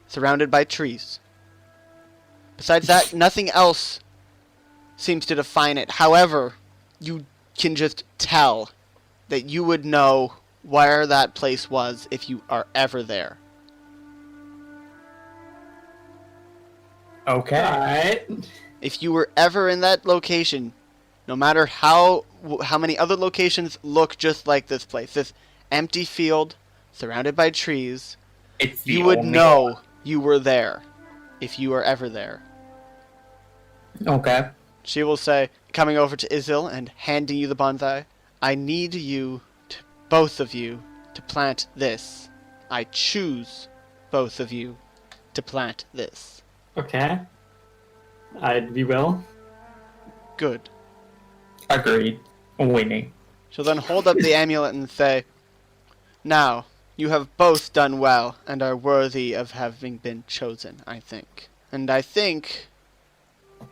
surrounded by trees. Besides that, nothing else seems to define it. However, you can just tell that you would know where that place was if you are ever there. Okay. Alright. if you were ever in that location, no matter how many other locations look just like this place, this empty field surrounded by trees, It's the you would only know you were there if you were ever there. one. Okay. She will say, coming over to Isil and handing you the bonsai, I need you, both of you, to plant this. I choose both of you to plant this. Okay. We will. Good. Agreed. Winning. She'll then hold up the amulet and say, now, you have both done well and are worthy of having been chosen, I think. And I think...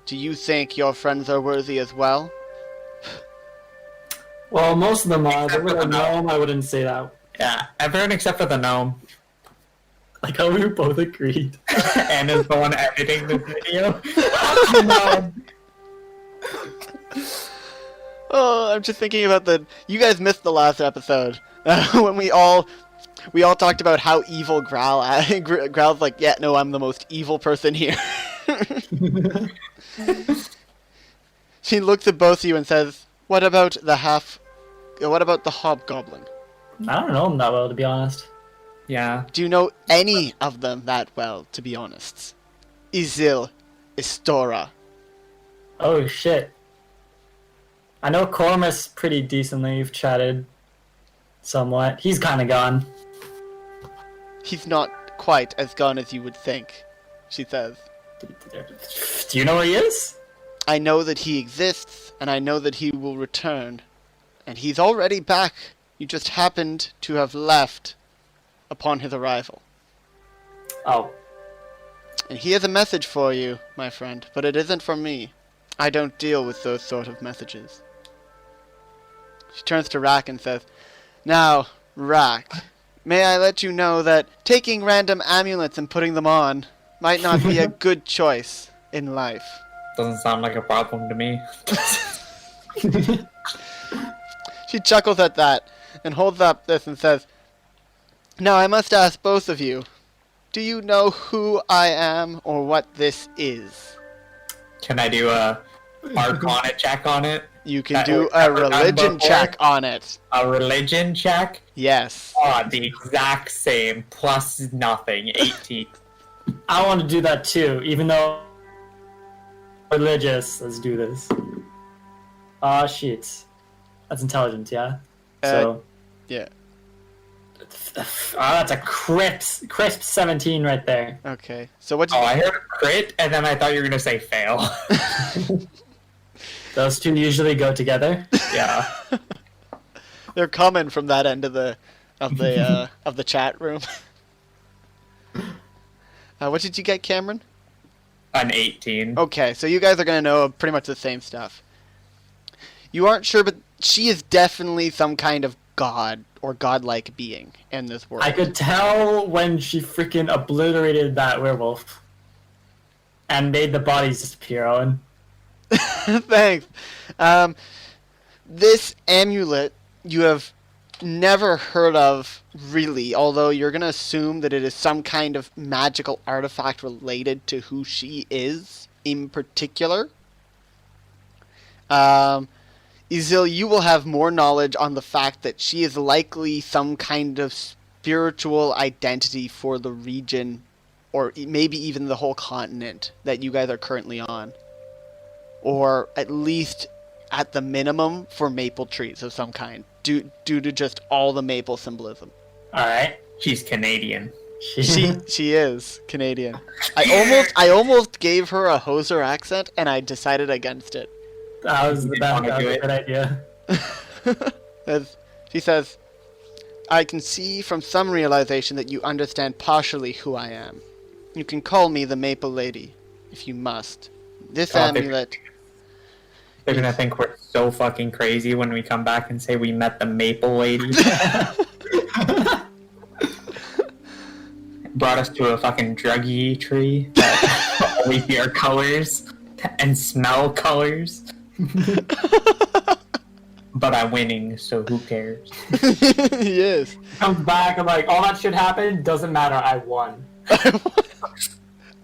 Do you think your friends are worthy as well? Well, most of them are. Except But for with a the gnome. gnome, I wouldn't say that. Yeah, everyone except for the gnome. Like how we both agreed. And is the one editing this video. Oh, I'm just thinking about you guys missed the last episode when we all talked about how evil Growl. Growl's like, yeah, no, I'm the most evil person here. She looks at both of you and says, what about the hobgoblin? I don't know them that well, to be honest. Yeah. Do you know any of them that well, to be honest? Isil, Istora. Oh shit. I know Cormus pretty decently. You've chatted somewhat. He's kind of gone. He's not quite as gone as you would think, she says. Do you know where he is? I know that he exists, and I know that he will return. And he's already back. You just happened to have left upon his arrival. Oh. And he has a message for you, my friend, but it isn't from me. I don't deal with those sort of messages. She turns to Rak and says, now, Rak, may I let you know that taking random amulets and putting them on might not be a good choice in life. Doesn't sound like a problem to me. She chuckles at that and holds up this and says, now I must ask both of you, do you know who I am or what this is? Can I do a Arcana check on it? You can do a religion check on it. A religion check? Yes. Oh, the exact same, plus nothing, 18. I want to do that too, even though religious. Let's do this. Ah, shit. That's intelligence, yeah? Yeah. That's a crisp 17 right there. Okay. So what? Oh, I heard crit, and then I thought you were gonna say fail. Those two usually go together. Yeah. They're coming from that end of the chat room. What did you get, Cameron? An 18. Okay, so you guys are gonna know pretty much the same stuff. You aren't sure, but she is definitely some kind of god or godlike being in this world. I could tell when she freaking obliterated that werewolf and made the bodies disappear, Owen. Thanks. This amulet you have never heard of, really, although you're going to assume that it is some kind of magical artifact related to who she is in particular. Isil, you will have more knowledge on the fact that she is likely some kind of spiritual identity for the region, or maybe even the whole continent that you guys are currently on. Or at least, at the minimum, for maple trees of some kind, due to just all the maple symbolism. Alright. She's Canadian. She is Canadian. I almost gave her a Hoser accent, and I decided against it. That was the best. That was a good idea. As she says, I can see from some realization that you understand partially who I am. You can call me the Maple Lady, if you must. This amulet... They're gonna think we're so fucking crazy when we come back and say we met the Maple Lady. Brought us to a fucking druggy tree that only hear colors and smell colors. But I'm winning, so who cares? Yes. Comes back, I'm like, all that shit happened, doesn't matter, I won.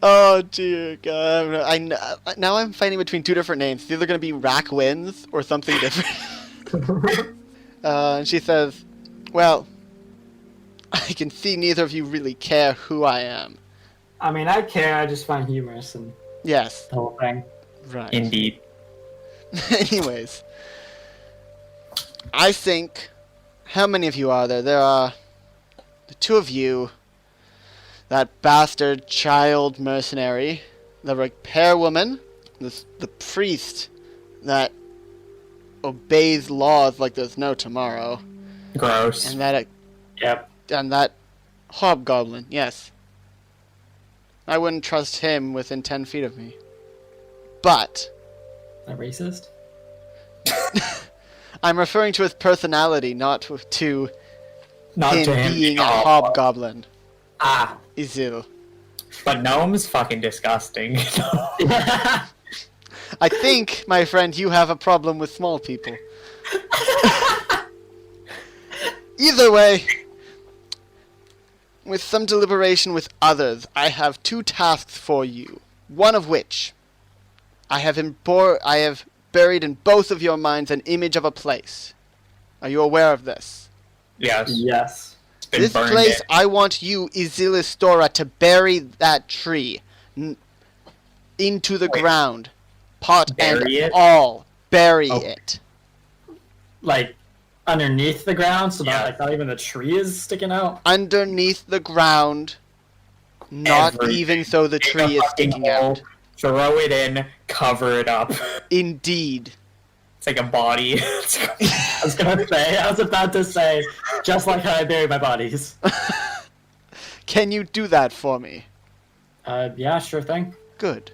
Oh dear God! Now I'm fighting between two different names. It's either gonna be Rak wins or something different. And she says, "Well, I can see neither of you really care who I am." I mean, I care. I just find humorous and Yes. the whole thing. Right. Indeed. Anyways, I think. How many of you are there? There are the two of you. That bastard child mercenary, the repair woman, the priest that obeys laws like there's no tomorrow, Gross. and that Yep. and that hobgoblin. Yes, I wouldn't trust him within 10 feet of me. But Is that racist? I'm referring to his personality, not to Not him to him being a oh, hobgoblin. Ah, Isil. but gnome's fucking disgusting. I think, my friend, you have a problem with small people. Either way, with some deliberation with others, I have two tasks for you. One of which, I have buried in both of your minds an image of a place. Are you aware of this? Yes. Yes. It's been This burned place, in. I want you, Isilistora, to bury that tree into the Wait. ground. Pot and Bury it? all. Bury Oh. it. Like underneath the ground, so Yeah. not even the tree is sticking out. Underneath the ground. Not Everything. even so the Dig a tree is fucking sticking hole, out. Throw it in, cover it up. Indeed. It's like a body. I was about to say, just like how I bury my bodies. Can you do that for me? Yeah, sure thing. Good.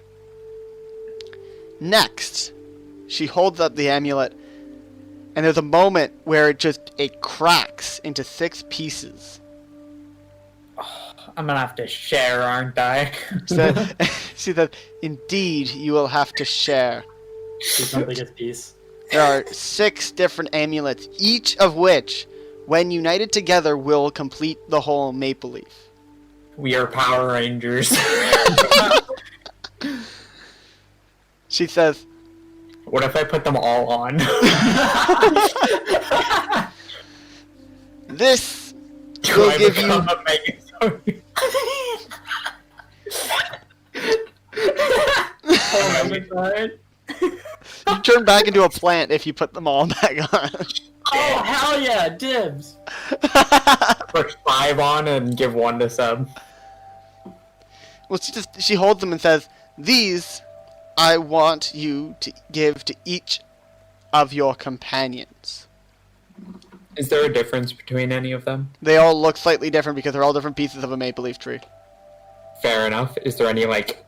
Next, she holds up the amulet, and there's a moment where it cracks into 6 pieces. I'm gonna have to share, aren't I? She said, "Indeed, you will have to share." She's my biggest piece. There are 6 different amulets, each of which, when united together, will complete the whole maple leaf. We are Power Rangers. She says, What if I put them all on? "This Do will I give become you." a Megazord? Oh my god. You turn back into a plant if you put them all back on. Oh, hell yeah, dibs. Put 5 on and give 1 to Seb. Well, she holds them and says, "These I want you to give to each of your companions." Is there a difference between any of them? They all look slightly different because they're all different pieces of a maple leaf tree. Fair enough. Is there any, like,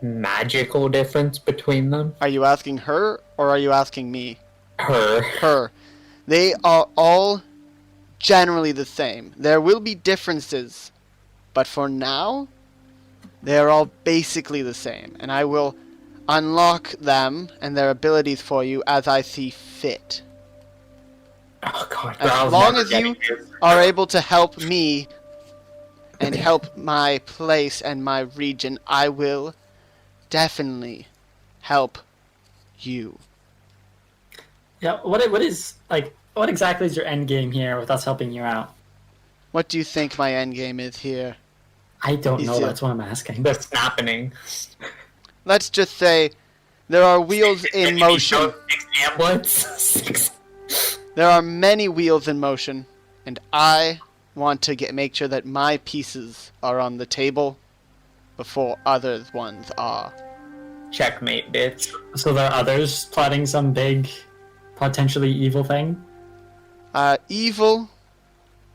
magical difference between them? Are you asking her or are you asking me? Her. Her. They are all generally the same. There will be differences, but for now, they are all basically the same, and I will unlock them and their abilities for you as I see fit. Oh god. As Ral's long never as you getting this. are able to help me and help my place and my region, I will definitely help you. Yeah, what exactly is your end game here with us helping you out? What do you think my end game is here? I don't know, Is it- that's what I'm asking. The snapping. Let's just say there are wheels in motion. 6 amulets. 6. There are many wheels in motion, and I want to make sure that my pieces are on the table before others' ones are. Checkmate, bitch. So there are others plotting some big, potentially evil thing? Evil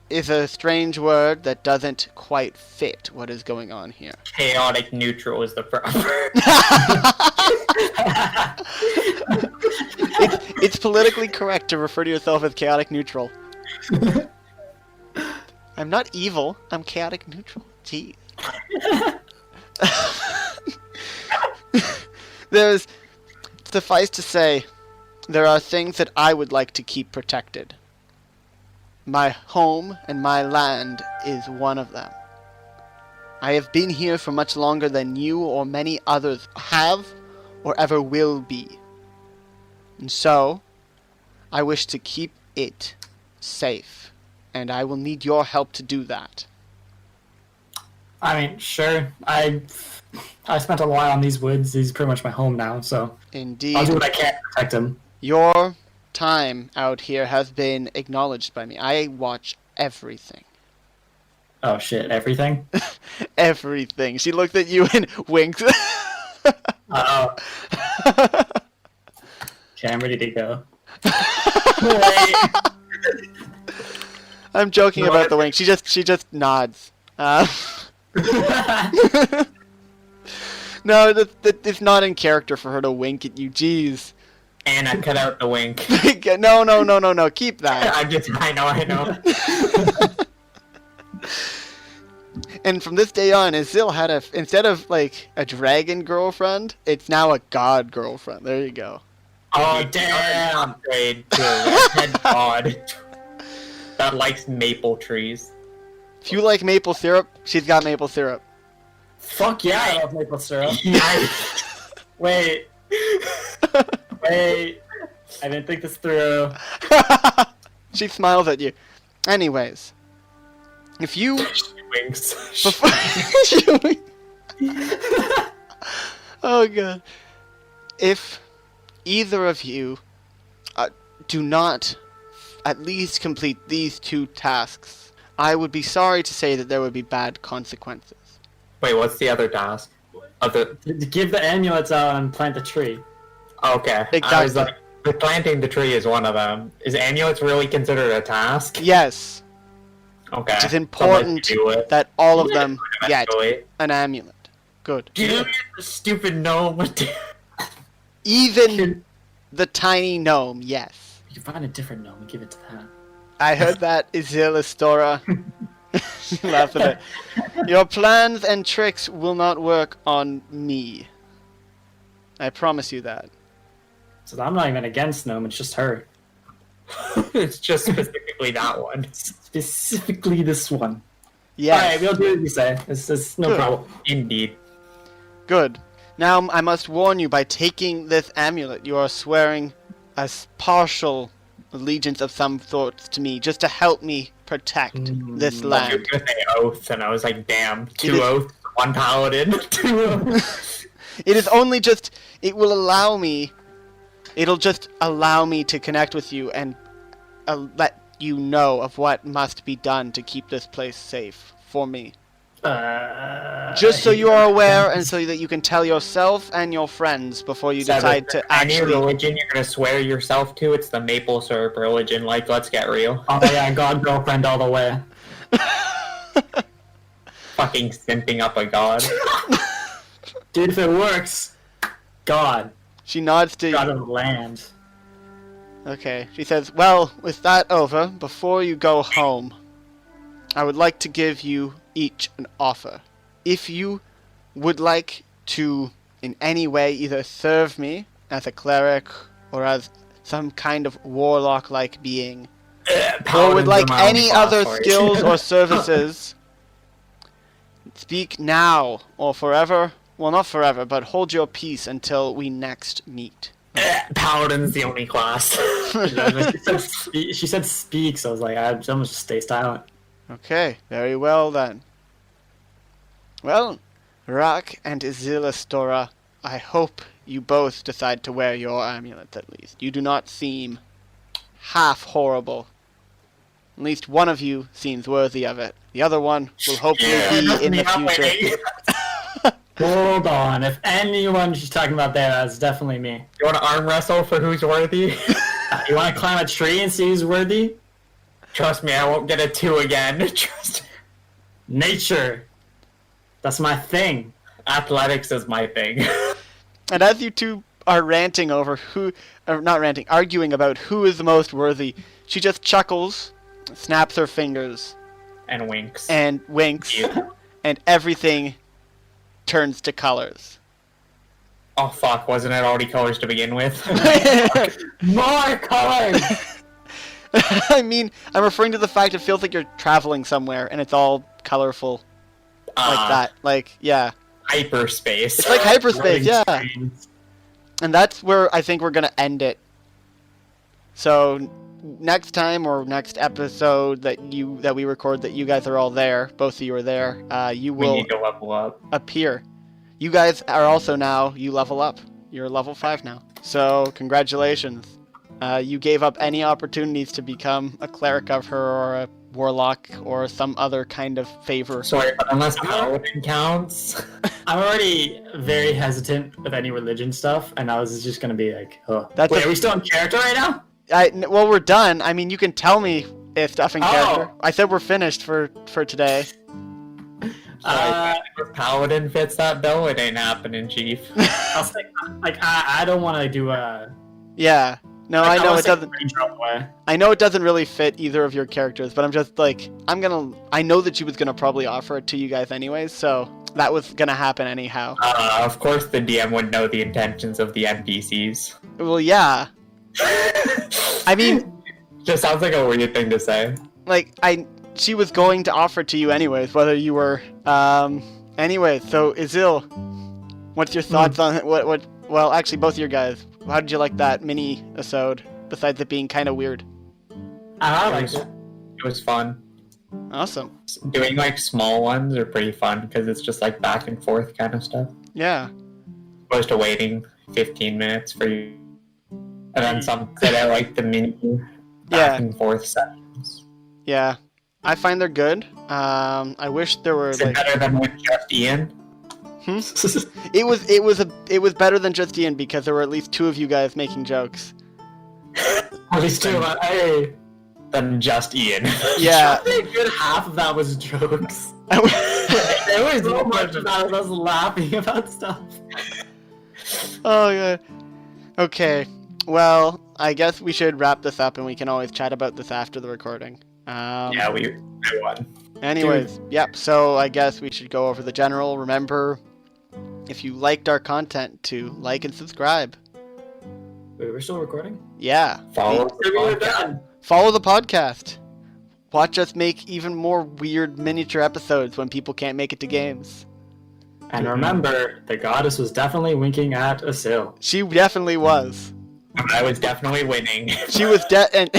is a strange word that doesn't quite fit what is going on here. Chaotic neutral is the proper. It's politically correct to refer to yourself as chaotic neutral. I'm not evil, I'm chaotic neutral. Jeez. There's, suffice to say, there are things that I would like to keep protected. My home and my land is one of them. I have been here for much longer than you or many others have or ever will be. And so, I wish to keep it safe, and I will need your help to do that. I mean, sure. I spent a while in these woods. These is pretty much my home now, so Indeed. I'll do what I can to protect him. Your time out here has been acknowledged by me. I watch everything. Oh shit, everything? Everything. She looked at you and winked. Uh-oh. Okay, I'm ready to go. I'm joking about the wink. She just nods. No, it's not in character for her to wink at you. Jeez. Anna, cut out the wink. No. Keep that. I know. And from this day on, Isil had instead of like a dragon girlfriend, it's now a god girlfriend. There you go. Oh, damn! Upgrade to a redhead god that likes maple trees. If you like maple syrup, she's got maple syrup. Fuck yeah, I love maple syrup. Wait. I didn't think this through. She smiles at you. Anyways, if you Winks. Oh god. If either of you do not at least complete these 2 tasks, I would be sorry to say that there would be bad consequences. Wait, what's the other task? Give the amulets out and plant the tree. Okay. Exactly. I was like, planting the tree is one of them. Is amulets really considered a task? Yes. Okay. It's important that all of them get Eventually. an amulet. Good. Dude, the stupid gnome. Even the tiny gnome, yes. You can find a different gnome and give it to that. I heard that, Isilistora. Laugh at it. Your plans and tricks will not work on me. I promise you that. So I'm not even against gnome, it's just her. It's just specifically that one. Specifically this one. Yes. Alright, we'll do what you say. It's no Good. problem. Indeed. Good. Now I must warn you, by taking this amulet, you are swearing a partial allegiance of some sort to me, just to help me protect this You land. were gonna say oaths, and I was like, damn, It 2 is- oaths, 1 paladin. 2 oaths. It is only just, it'll just allow me to connect with you and let you know of what must be done to keep this place safe for me. Just so you are aware, and so that you can tell yourself and your friends before you decide to Any actually... religion you're gonna swear yourself to, it's the maple syrup religion. Like, let's get real. Oh yeah, god girlfriend all the way. Fucking simping up a god. Dude, if it works, God. She nods to God you. of land. Okay. She says, well, with that over, before you go home, I would like to give you each an offer. If you would like to, in any way, either serve me as a cleric or as some kind of warlock-like being, or would like any other skills or services, speak now or forever. Well, not forever, but hold your peace until we next meet. Paladin's the only class. She said speak, so I was like, I'm gonna just stay silent. Okay, very well then. Well, Rak and Isilistora, I hope you both decide to wear your amulets at least. You do not seem half horrible. At least one of you seems worthy of it. The other one will hopefully be in the future. Hold on, if anyone she's talking about there, that's definitely me. You want to arm wrestle for who's worthy? You want to climb a tree and see who's worthy? Trust me, I won't get a 2 again. Trust me. Nature. That's my thing. Athletics is my thing. And as you two are ranting over arguing about who is the most worthy, she just chuckles, snaps her fingers, And winks. and winks, Yeah. and everything turns to colors. Oh fuck, wasn't it already colors to begin with? More colors! I mean, I'm referring to the fact it feels like you're traveling somewhere and it's all colorful. like that. Like, yeah. Hyperspace. It's like hyperspace, yeah. Screens. And that's where I think we're going to end it. So next time or next episode that we record that you guys are all there, both of you are there, you We will need to level up. appear. You guys are also now, you level up. You're level 5 now. So congratulations. You gave up any opportunities to become a cleric of her or a warlock or some other kind of favor. Sorry, but unless paladin counts. I'm already very hesitant with any religion stuff, and I was just gonna be like, oh. That's Wait, a- are we still in character right now? Well, we're done. I mean, you can tell me if stuff in character. I said we're finished for today. If paladin fits that bill, it ain't happening, Chief. I'll say, like, I don't want to do a. Yeah. No, Like, I know wanna it say doesn't. range route way. I know it doesn't really fit either of your characters, but I'm just like, I know that she was gonna probably offer it to you guys anyways, so that was gonna happen anyhow. Of course, the DM would know the intentions of the NPCs. Well, yeah. I mean, Just sounds like a weird thing to say. like, she was going to offer it to you anyways, whether you were, anyway, so Isil, what's your thoughts on what, well, actually, both of your guys, how did you like that mini-isode, besides it being kind of weird? I It like was, it. it was fun. Awesome. Doing like small ones are pretty fun because it's just like back and forth kind of stuff. Yeah. Opposed to waiting 15 minutes for you. And then some that I like the mini back and forth sessions. Yeah. I find they're good. I wish there were, Is it like... better than with just Ian? It was better than just Ian because there were at least 2 of you guys making jokes. At least two. Hey. Than just Ian. Yeah. I think a good half of that was jokes. There was So much of that was us laughing about stuff. Oh god. Okay. Well, I guess we should wrap this up and we can always chat about this after the recording. Yeah, I won. Anyways, yep, so I guess we should go over the general. Remember, if you liked our content, to like and subscribe. Wait, we're still recording? Yeah. Follow Maybe the we're podcast. done. Follow the podcast. Watch us make even more weird miniature episodes when people can't make it to games. And remember, the goddess was definitely winking at Isil. She definitely was. I was definitely winning. She was and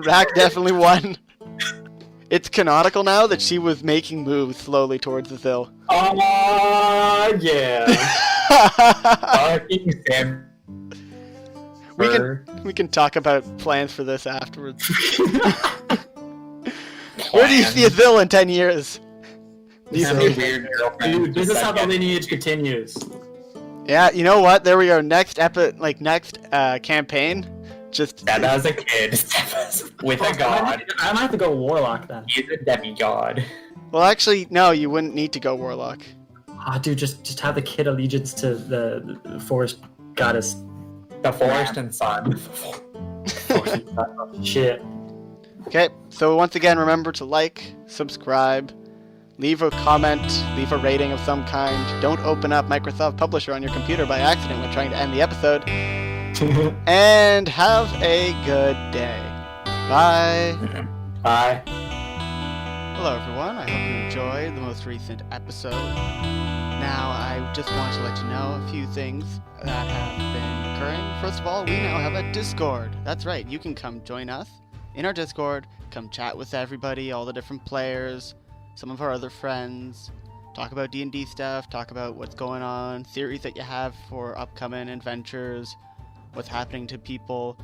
Rak definitely won. It's canonical now that she was making moves slowly towards the hill. Oh, yeah. Fucking Sam. We can talk about plans for this afterwards. Where do you see a Zil in 10 years? These are weird girlfriends. Dude, this is how the lineage continues. Yeah, you know what? There we go. Next campaign. Just That as a kid with a god. I might have to go Warlock then. He's a demigod. well, actually, no. You wouldn't need to go Warlock. Ah, dude, just have the kid allegiance to the forest goddess. The forest and sun. Shit. Okay. So once again, remember to like, subscribe, leave a comment, leave a rating of some kind. Don't open up Microsoft Publisher on your computer by accident when trying to end the episode. And have a good day. Bye. Bye. Hello, everyone. I hope you enjoyed the most recent episode. Now, I just want to let you know a few things that have been occurring. First of all, we now have a Discord. That's right. You can come join us in our Discord. Come chat with everybody, all the different players, some of our other friends. Talk about D&D stuff. Talk about what's going on, theories that you have for upcoming adventures, what's happening to people.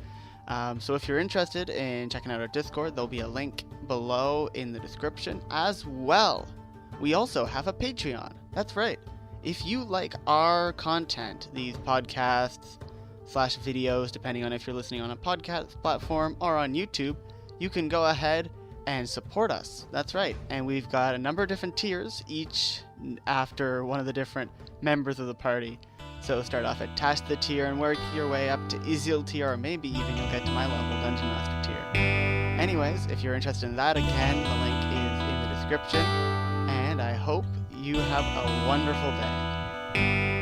So if you're interested in checking out our Discord, there'll be a link below in the description as well. We also have a Patreon. That's right. If you like our content, these podcasts / videos, depending on if you're listening on a podcast platform or on YouTube, you can go ahead and support us. That's right. And we've got a number of different tiers, each after one of the different members of the party. So start off at Tash the tier and work your way up to Isil tier, or maybe even you'll get to my level, Dungeon Master tier. Anyways, if you're interested in that, again, the link is in the description. And I hope you have a wonderful day.